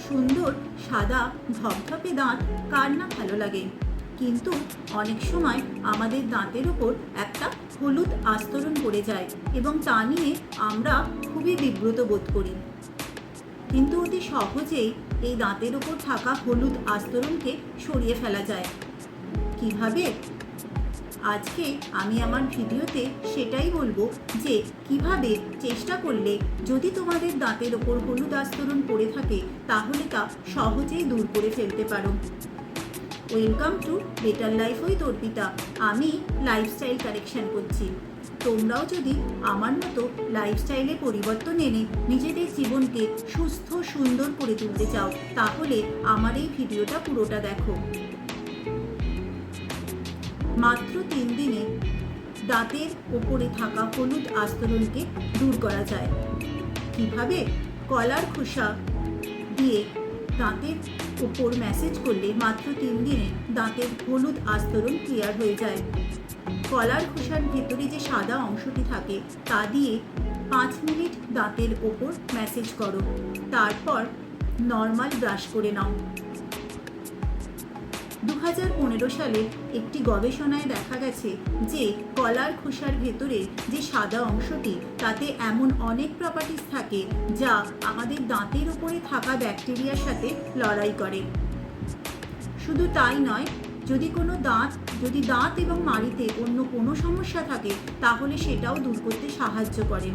সুন্দর সাদা ধপধপে দাঁত কার না ভালো লাগে, কিন্তু অনেক সময় আমাদের দাঁতের ওপর একটা হলুদ আস্তরণ পড়ে যায় এবং তা নিয়ে আমরা খুবই বিব্রত বোধ করি। কিন্তু অতি সহজেই এই দাঁতের ওপর থাকা হলুদ আস্তরণকে সরিয়ে ফেলা যায়। কিভাবে? আজকে আমি আমার ভিডিওতে সেটাই বলবো যে কিভাবে চেষ্টা করলে যদি তোমাদের দাঁতের ওপর হলুদ আস্তরণ পড়ে থাকে তাহলে তা সহজেই দূর করে ফেলতে পারো। Welcome to better life with Arpita. আমি লাইফস্টাইল কারেকশন করছি। তোমরাও যদি আমার মতো লাইফস্টাইলে পরিবর্তন এনে নিজেদের জীবনকে সুস্থ সুন্দর করে তুলতে চাও তাহলে আমার এই ভিডিওটা পুরোটা দেখো। মাত্র 3 দিনে দাঁতের ওপরে থাকা হলুদ আস্তরণকে দূর করা যায়। কিভাবে? কলার খোসা দিয়ে দাঁতের ওপর ম্যাসেজ করলে মাত্র 3 দিনে দাঁতের হলুদ আস্তরণ ক্লিয়ার হয়ে যায়। কলার খোসার ভেতরে যে সাদা অংশটি থাকে তা দিয়ে 5 মিনিট দাঁতের ওপর ম্যাসেজ করো, তারপর নর্মাল ব্রাশ করে নাও। 2015 সালে একটি গবেষণায় দেখা গেছে যে কলার খোসার ভেতরে যে সাদা অংশটি তাতে এমন অনেক প্রপার্টিজ থাকে যা আমাদের দাঁতের উপরে থাকা ব্যাকটেরিয়ার সাথে লড়াই করে। শুধু তাই নয়, যদি দাঁত এবং মাড়িতে অন্য কোনো সমস্যা থাকে তাহলে সেটাও দূর করতে সাহায্য করে।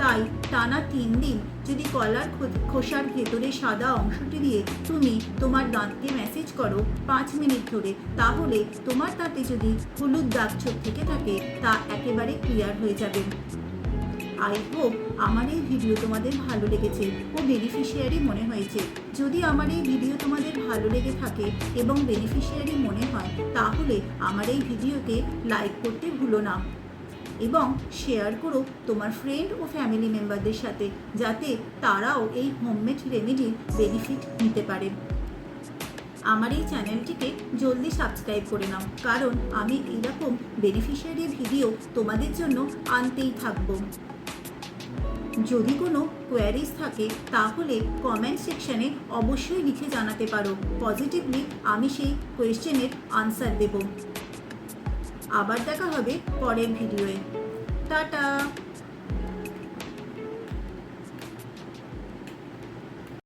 তাই টানা 3 দিন যদি কলার খোসার ভেতরে সাদা অংশটি দিয়ে তুমি তোমার দাঁতকে ম্যাসেজ করো 5 মিনিট ধরে, তাহলে তোমার দাঁতে যদি হলুদ দাগ ছোপ থেকে থাকে তা একেবারে ক্লিয়ার হয়ে যাবে। আই হোপ আমার এই ভিডিও তোমাদের ভালো লেগেছে ও বেনিফিশিয়ারি মনে হয়েছে। যদি আমার এই ভিডিও তোমাদের ভালো লেগে থাকে এবং বেনিফিশিয়ারি মনে হয় তাহলে আমার এই ভিডিওকে লাইক করতে ভুলো না এবং শেয়ার করো তোমার ফ্রেন্ড ও ফ্যামিলি মেম্বারদের সাথে, যাতে তারাও এই হোমমেড রেমেডির বেনিফিট নিতে পারে। আমার এই চ্যানেলটিকে জলদি সাবস্ক্রাইব করে নাও, কারণ আমি এরকম বেনিফিশিয়ারি ভিডিও তোমাদের জন্য আনতেই থাকব। যদি কোনো কোয়ারিজ থাকে তাহলে কমেন্ট সেকশানে অবশ্যই লিখে জানাতে পারো। পজিটিভলি আমি সেই কোয়েশ্চেনের আনসার দেব। আবার দেখা হবে পরের ভিডিওয়ে। টাটা।